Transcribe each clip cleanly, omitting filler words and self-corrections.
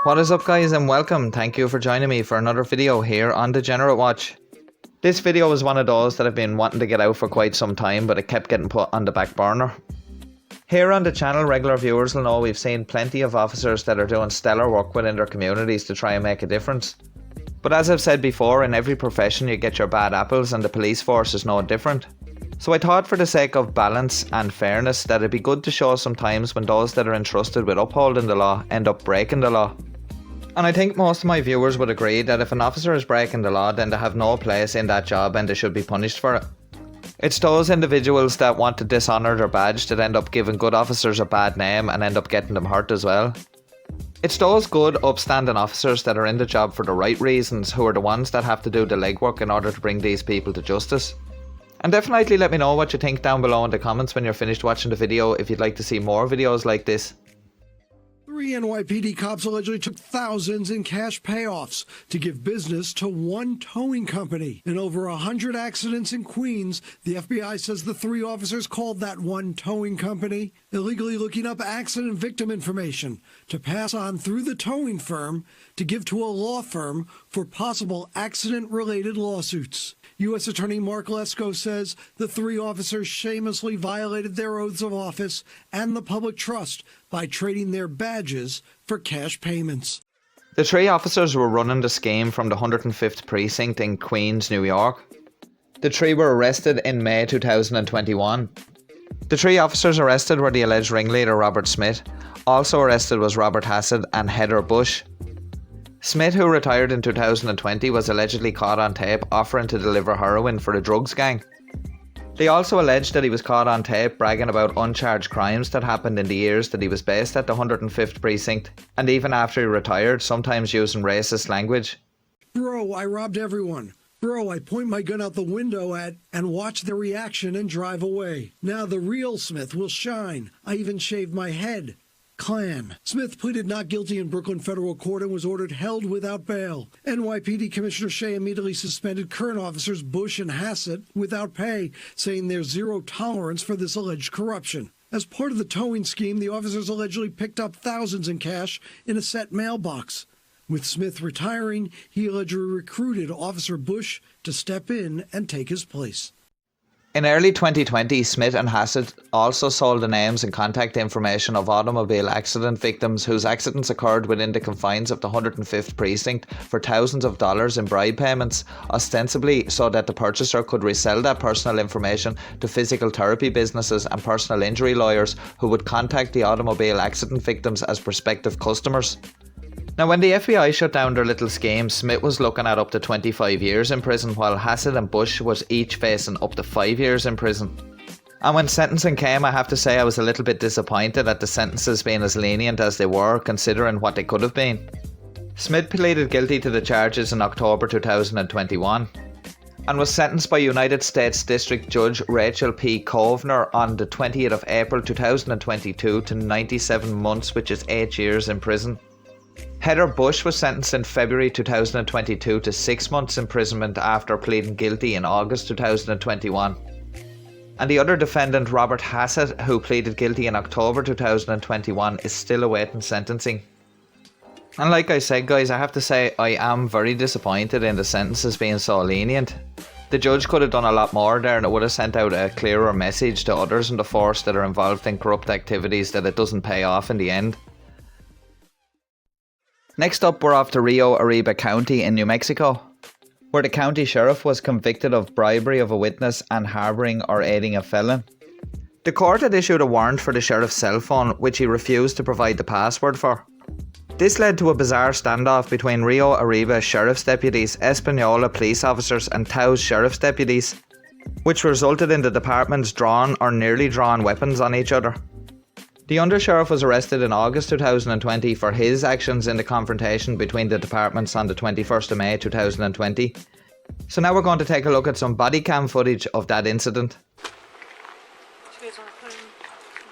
What is up guys and welcome, thank you for joining me for another video here on Degenerate Watch. This video was one of those that I've been wanting to get out for quite some time, but it kept getting put on the back burner. Here on the channel, regular viewers will know we've seen plenty of officers that are doing stellar work within their communities to try and make a difference. But as I've said before, in every profession you get your bad apples and the police force is no different. So I thought for the sake of balance and fairness that it'd be good to show some times when those that are entrusted with upholding the law end up breaking the law. And I think most of my viewers would agree that if an officer is breaking the law, then they have no place in that job and they should be punished for it. It's those individuals that want to dishonour their badge that end up giving good officers a bad name and end up getting them hurt as well. It's those good, upstanding officers that are in the job for the right reasons who are the ones that have to do the legwork in order to bring these people to justice. And definitely let me know what you think down below in the comments when you're finished watching the video if you'd like to see more videos like this. 3 NYPD cops allegedly took thousands in cash payoffs to give business to one towing company. In over 100 accidents in Queens, the FBI says the 3 officers called that one towing company, illegally looking up accident victim information to pass on through the towing firm to give to a law firm for possible accident-related lawsuits. U.S. Attorney Mark Lesko says the 3 officers shamelessly violated their oaths of office and the public trust by trading their badges for cash payments. The 3 officers were running the scheme from the 105th Precinct in Queens, New York. The 3 were arrested in May 2021. The 3 officers arrested were the alleged ringleader Robert Smith. Also arrested was Robert Hassett and Heather Bush. Smith, who retired in 2020, was allegedly caught on tape offering to deliver heroin for the drugs gang. They also alleged that he was caught on tape bragging about uncharged crimes that happened in the years that he was based at the 105th Precinct, and even after he retired, sometimes using racist language. Bro, I robbed everyone. Bro, I point my gun out the window at and watch their reaction and drive away. Now the real Smith will shine. I even shaved my head. Klan. Smith pleaded not guilty in Brooklyn federal court and was ordered held without bail. NYPD Commissioner Shea immediately suspended current officers Bush and Hassett without pay, saying there's zero tolerance for this alleged corruption. As part of the towing scheme, the officers allegedly picked up thousands in cash in a set mailbox. With Smith retiring, he allegedly recruited Officer Bush to step in and take his place. In early 2020, Smith and Hassett also sold the names and contact information of automobile accident victims whose accidents occurred within the confines of the 105th Precinct for thousands of dollars in bribe payments, ostensibly so that the purchaser could resell that personal information to physical therapy businesses and personal injury lawyers who would contact the automobile accident victims as prospective customers. Now, when the FBI shut down their little scheme, Smith was looking at up to 25 years in prison, while Hassett and Bush was each facing up to 5 years in prison. And when sentencing came, I have to say I was a little bit disappointed at the sentences being as lenient as they were, considering what they could have been. Smith pleaded guilty to the charges in October 2021 and was sentenced by United States District Judge Rachel P. Kovner on the 20th of April 2022 to 97 months, which is 8 years in prison. Heather Bush was sentenced in February 2022 to 6 months imprisonment after pleading guilty in August 2021. And the other defendant, Robert Hassett, who pleaded guilty in October 2021, is still awaiting sentencing. And like I said guys, I have to say I am very disappointed in the sentences being so lenient. The judge could have done a lot more there, and it would have sent out a clearer message to others in the force that are involved in corrupt activities that it doesn't pay off in the end. Next up, we're off to Rio Arriba County in New Mexico, where the county sheriff was convicted of bribery of a witness and harbouring or aiding a felon. The court had issued a warrant for the sheriff's cell phone, which he refused to provide the password for. This led to a bizarre standoff between Rio Arriba sheriff's deputies, Espanola police officers and Taos sheriff's deputies, which resulted in the departments drawn or nearly drawn weapons on each other. The undersheriff was arrested in August 2020 for his actions in the confrontation between the departments on the 21st of May 2020. So now we're going to take a look at some body cam footage of that incident.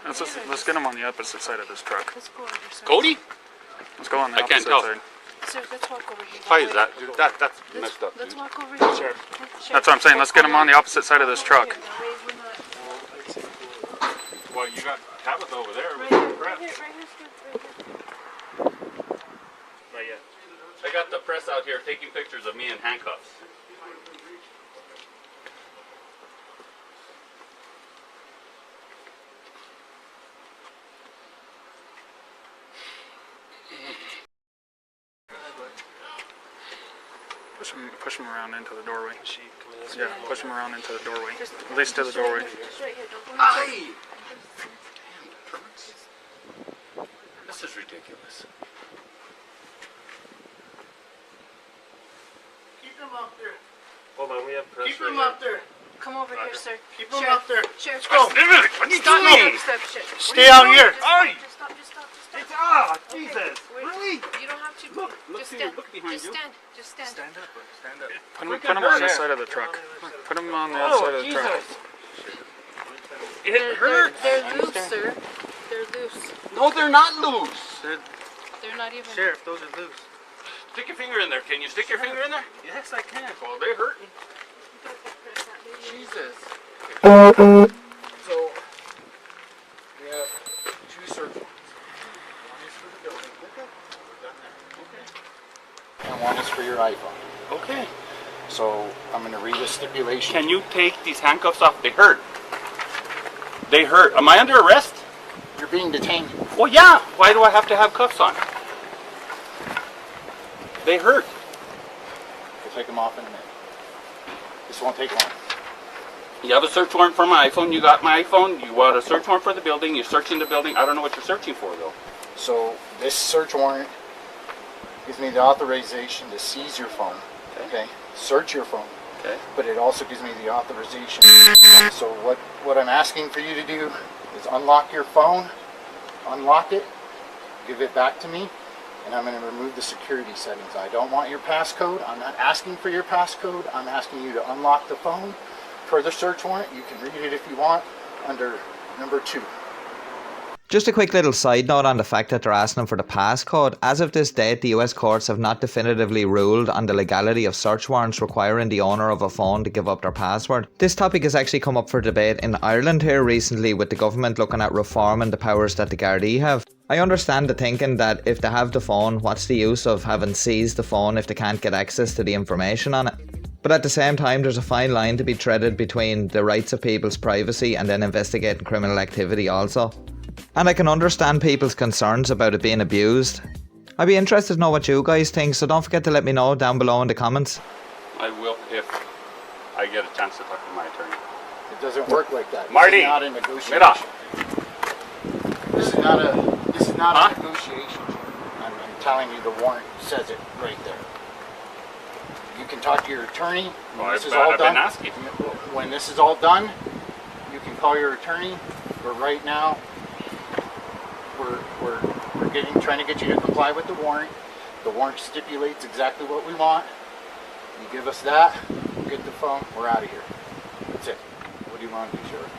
Let's get him on the opposite side of this truck. Cody? Let's go on the I can't opposite tell. side. Sir, let's walk over here. Why is that? Dude, that's messed up, Let's dude. walk over here. Sure. That's what I'm saying. Let's get him on the opposite side of this truck. Well, you got Tabitha over there. Right here, right here, right here. I got the press out here taking pictures of me in handcuffs. Push him around into the doorway. Yeah, push him around into the doorway. At least to the doorway. Aye! This is ridiculous. Keep him up there. Hold on, we have press. Keep him up there. Come over here, sir. Keep him up there. Sheriff, Go. What are you stop, doing? stop, stop. Stay out here. Just stop, just stop, just stop. Ah, Jesus! Wait, Really? You don't have to. Look just to you, stand. look behind just you. stand. Just stand. Stand up, stand up. Put him on this side of the truck. Put him on the outside of the truck. It hurts. They're loose, sir. They're loose. No, they're not loose. They're not even. Sheriff, those are loose. Stick your finger in there. Can you stick your finger in there? Yes, I can. Well, they're hurting. Jesus. So, we have two search warrants. One is for the building. Okay. And one is for your iPhone. Okay. So I'm going to read a stipulation. Can you take these handcuffs off? They hurt. They hurt. Am I under arrest? You're being detained. Well, yeah. Why do I have to have cuffs on? They hurt. We'll take them off in a minute. This won't take long. You have a search warrant for my iPhone. You got my iPhone. You want a search warrant for the building. You're searching the building. I don't know what you're searching for, though. So this search warrant gives me the authorization to seize your phone. Okay. Search your phone. Okay. But it also gives me the authorization. So what I'm asking for you to do is unlock your phone, unlock it, give it back to me, and I'm going to remove the security settings. I don't want your passcode. I'm not asking for your passcode. I'm asking you to unlock the phone. Per the search warrant, you can read it if you want under number 2. Just a quick little side note on the fact that they're asking them for the passcode. As of this date, the US courts have not definitively ruled on the legality of search warrants requiring the owner of a phone to give up their password. This topic has actually come up for debate in Ireland here recently, with the government looking at reforming the powers that the Gardaí have. I understand the thinking that if they have the phone, what's the use of having seized the phone if they can't get access to the information on it? But at the same time, there's a fine line to be treaded between the rights of people's privacy and then investigating criminal activity also. And I can understand people's concerns about it being abused. I'd be interested to know what you guys think, so don't forget to let me know down below in the comments. I will if I get a chance to talk to my attorney. It doesn't work like that. Marty! This is not a negotiation. Get off. This is not a negotiation. I'm telling you, the warrant says it right there. You can talk to your attorney when this is all I've done. been asking. When this is all done, you can call your attorney. But right now, we're trying to get you to comply with the warrant. The warrant stipulates exactly what we want. You give us that, we'll get the phone, we're out of here. That's it. What do you want to do, Sheriff?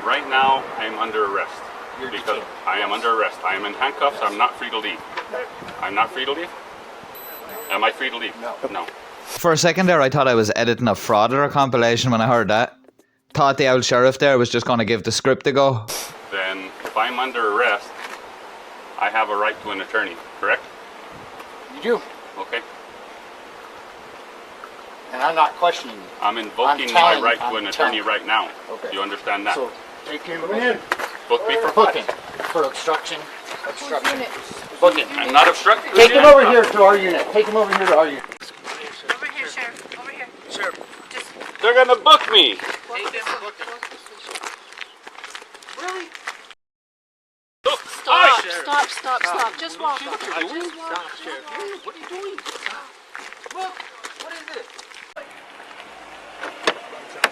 Right now, I'm under arrest. You're Because detained. I am under arrest. I am in handcuffs. I'm not free to leave. I'm not free to leave? Am I free to leave? No. No. For a second there, I thought I was editing a frauder compilation when I heard that. Thought the old sheriff there was just going to give the script a go. Then, if I'm under arrest, I have a right to an attorney, correct? You do. Okay. And I'm not questioning you. I'm invoking I'm my telling- right to I'm an attorney telling- right now. Okay. Do you understand that? So take him in. Book me for Booking. what? For obstruction. Obstruction. Unit. Booking. I'm not obstructing. Take him over here to our unit. Take him over here to our unit. Over here, Sheriff. Over here. Sheriff. Just They're gonna book me. walk this way. Walk this way. Really? Look. Stop, Sheriff. stop. Just walk. Stop, Sheriff. What are you doing? Look, what is this?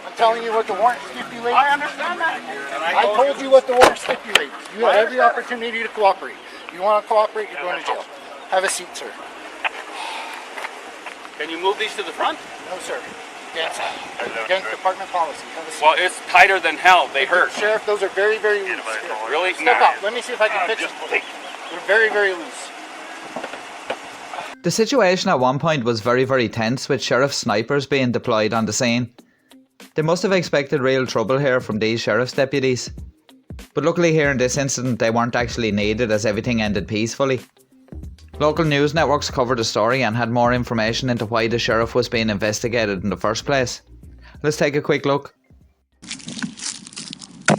I'm telling you what the warrant stipulates. I understand that. I told you what the warrant stipulates. You have every opportunity to cooperate. You want to cooperate, you're going to jail. Have a seat, sir. Can you move these to the front? No, sir. Against department policy. Have a seat. Well, it's tighter than hell. They hurt. Sheriff, those are very, very loose. Really? Step Nah. up. Let me see if I can fix them. They're very, very loose. The situation at one point was very, very tense, with sheriff snipers being deployed on the scene. They must have expected real trouble here from these sheriff's deputies. But luckily here in this incident they weren't actually needed as everything ended peacefully. Local news networks covered the story and had more information into why the sheriff was being investigated in the first place. Let's take a quick look.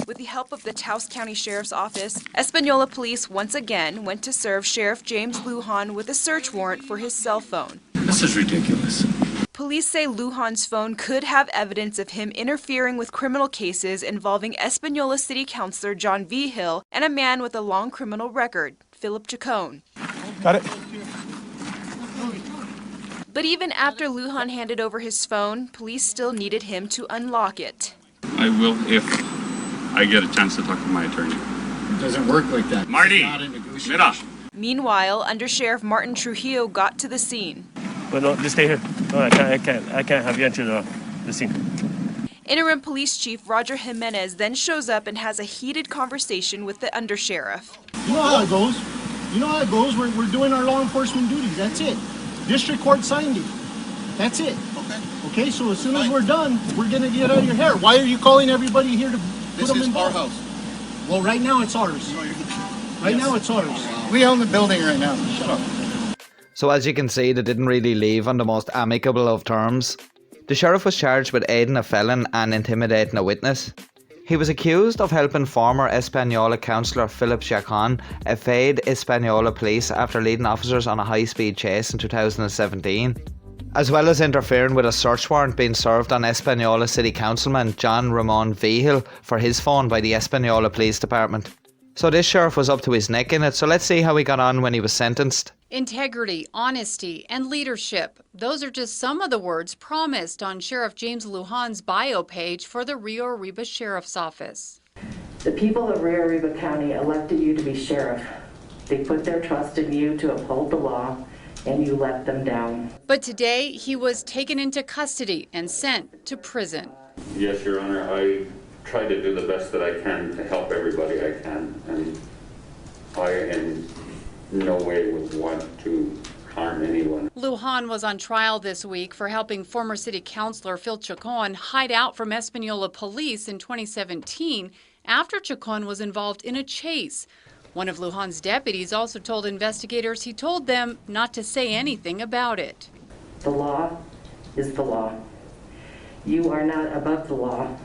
With the help of the Taos County Sheriff's Office, Espanola Police once again went to serve Sheriff James Lujan with a search warrant for his cell phone. This is ridiculous. Police say Lujan's phone could have evidence of him interfering with criminal cases involving Espanola City Councilor John Vigil and a man with a long criminal record, Philip Chacon. Got it. But even after Lujan handed over his phone, police still needed him to unlock it. I will if I get a chance to talk to my attorney. It doesn't work like that. Marty, It's not a negotiation. mira. Meanwhile, Under Sheriff Martin Trujillo got to the scene. But no, just stay here. No, I can't have you enter the scene. Interim Police Chief Roger Jimenez then shows up and has a heated conversation with the undersheriff. You know how it goes. You know how it goes. We're doing our law enforcement duties. That's it. District court signed it. That's it. Okay. Okay, so as soon as we're done, we're going to get out of your hair. Why are you calling everybody here to put them in This is our jail? house. Well, right now it's ours. Right now it's ours. We own the building right now. Shut up. So as you can see, they didn't really leave on the most amicable of terms. The sheriff was charged with aiding a felon and intimidating a witness. He was accused of helping former Espanola councillor Philip Chacon evade Espanola police after leading officers on a high-speed chase in 2017, as well as interfering with a search warrant being served on Espanola City Councilman John Ramon Vigil for his phone by the Espanola Police Department. So this sheriff was up to his neck in it, so let's see how he got on when he was sentenced. Integrity, honesty, and leadership. Those are just some of the words promised on Sheriff James Lujan's bio page for the Rio Arriba Sheriff's Office. The people of Rio Arriba County elected you to be sheriff. They put their trust in you to uphold the law, and you let them down. But today, he was taken into custody and sent to prison. Yes, Your Honor, I try to do the best that I can to help everybody I can, and I in no way would want to harm anyone. Lujan was on trial this week for helping former city councilor Phil Chacon hide out from Espanola police in 2017 after Chacon was involved in a chase. One of Lujan's deputies also told investigators he told them not to say anything about it. The law is the law. You are not above the law,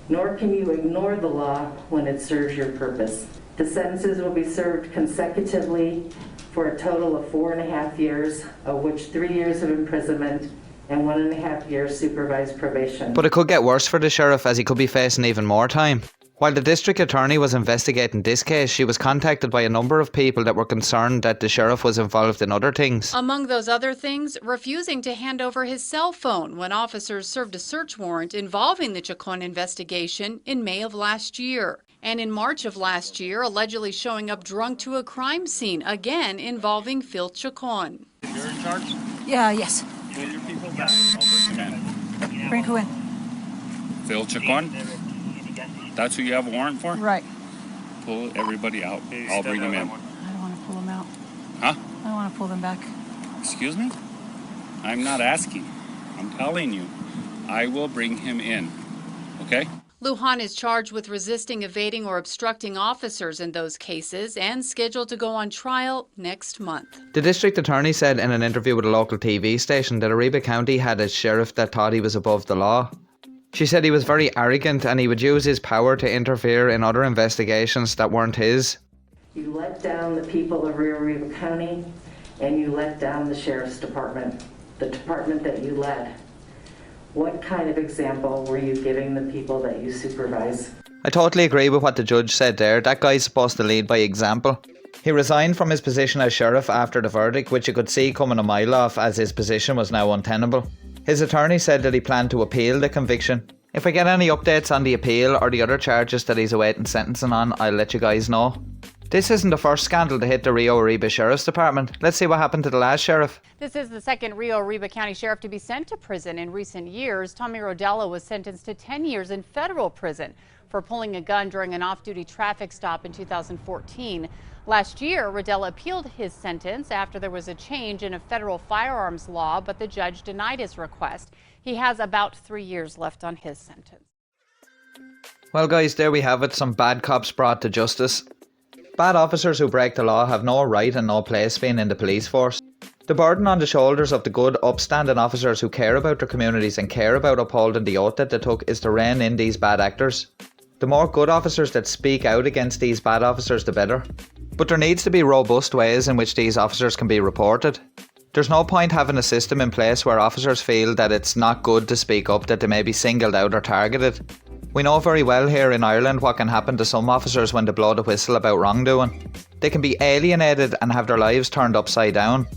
nor can you ignore the law when it serves your purpose. The sentences will be served consecutively for a total of 4.5 years, of which 3 years of imprisonment and 1.5 years supervised probation. But it could get worse for the sheriff, as he could be facing even more time. While the district attorney was investigating this case, she was contacted by a number of people that were concerned that the sheriff was involved in other things. Among those other things, refusing to hand over his cell phone when officers served a search warrant involving the Chacon investigation in May of last year. And in March of last year, allegedly showing up drunk to a crime scene, again involving Phil Chacon. You're in charge? Yeah, yes. Pull your people back. I'll bring them in. Bring who in? Phil Chacon? That's who you have a warrant for? Right. Pull everybody out. I'll bring them in. I don't want to pull them out. Huh? I don't want to pull them back. Excuse me? I'm not asking. I'm telling you. I will bring him in. Okay? Lujan is charged with resisting, evading, or obstructing officers in those cases and scheduled to go on trial next month. The district attorney said in an interview with a local TV station that Arriba County had a sheriff that thought he was above the law. She said he was very arrogant and he would use his power to interfere in other investigations that weren't his. You let down the people of Rio Arriba County, and you let down the sheriff's department, the department that you led. What kind of example were you giving the people that you supervise? I totally agree with what the judge said there. That guy's supposed to lead by example. He resigned from his position as sheriff after the verdict, which you could see coming a mile off as his position was now untenable. His attorney said that he planned to appeal the conviction. If I get any updates on the appeal or the other charges that he's awaiting sentencing on, I'll let you guys know. This isn't the first scandal to hit the Rio Arriba Sheriff's Department. Let's see what happened to the last sheriff. This is the second Rio Arriba County Sheriff to be sent to prison in recent years. Tommy Rodella was sentenced to 10 years in federal prison for pulling a gun during an off-duty traffic stop in 2014. Last year, Rodella appealed his sentence after there was a change in a federal firearms law, but the judge denied his request. He has about 3 years left on his sentence. Well guys, there we have it, some bad cops brought to justice. Bad officers who break the law have no right and no place being in the police force. The burden on the shoulders of the good, upstanding officers who care about their communities and care about upholding the oath that they took is to rein in these bad actors. The more good officers that speak out against these bad officers, the better. But there needs to be robust ways in which these officers can be reported. There's no point having a system in place where officers feel that it's not good to speak up, that they may be singled out or targeted. We know very well here in Ireland what can happen to some officers when they blow the whistle about wrongdoing. They can be alienated and have their lives turned upside down,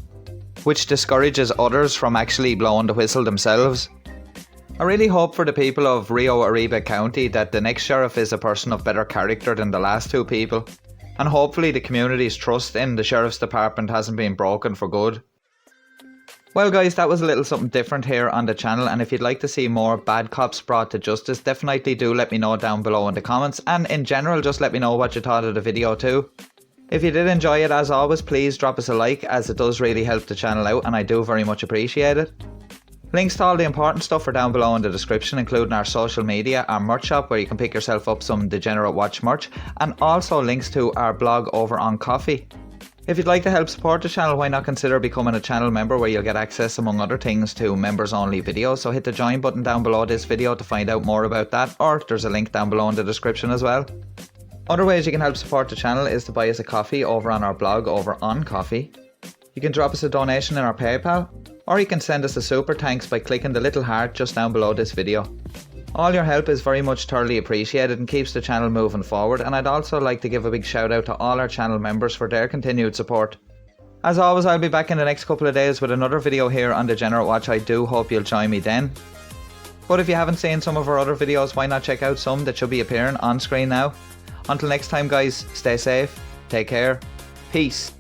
which discourages others from actually blowing the whistle themselves. I really hope for the people of Rio Arriba County that the next sheriff is a person of better character than the last two people, and hopefully the community's trust in the sheriff's department hasn't been broken for good. Well guys, that was a little something different here on the channel, and if you'd like to see more bad cops brought to justice, definitely do let me know down below in the comments, and in general just let me know what you thought of the video too. If you did enjoy it, as always, please drop us a like, as it does really help the channel out and I do very much appreciate it. Links to all the important stuff are down below in the description, including our social media, our merch shop where you can pick yourself up some Degenerate Watch merch, and also links to our blog over on Ko-fi. If you'd like to help support the channel, why not consider becoming a channel member where you'll get access, among other things, to members only videos. So hit the join button down below this video to find out more about that, or there's a link down below in the description as well. Other ways you can help support the channel is to buy us a coffee over on our blog over on Ko-fi. You can drop us a donation in our PayPal, or you can send us a super thanks by clicking the little heart just down below this video. All your help is very much thoroughly appreciated and keeps the channel moving forward, and I'd also like to give a big shout out to all our channel members for their continued support. As always, I'll be back in the next couple of days with another video here on Degenerate Watch. I do hope you'll join me then. But if you haven't seen some of our other videos, why not check out some that should be appearing on screen now. Until next time guys, stay safe, take care, peace.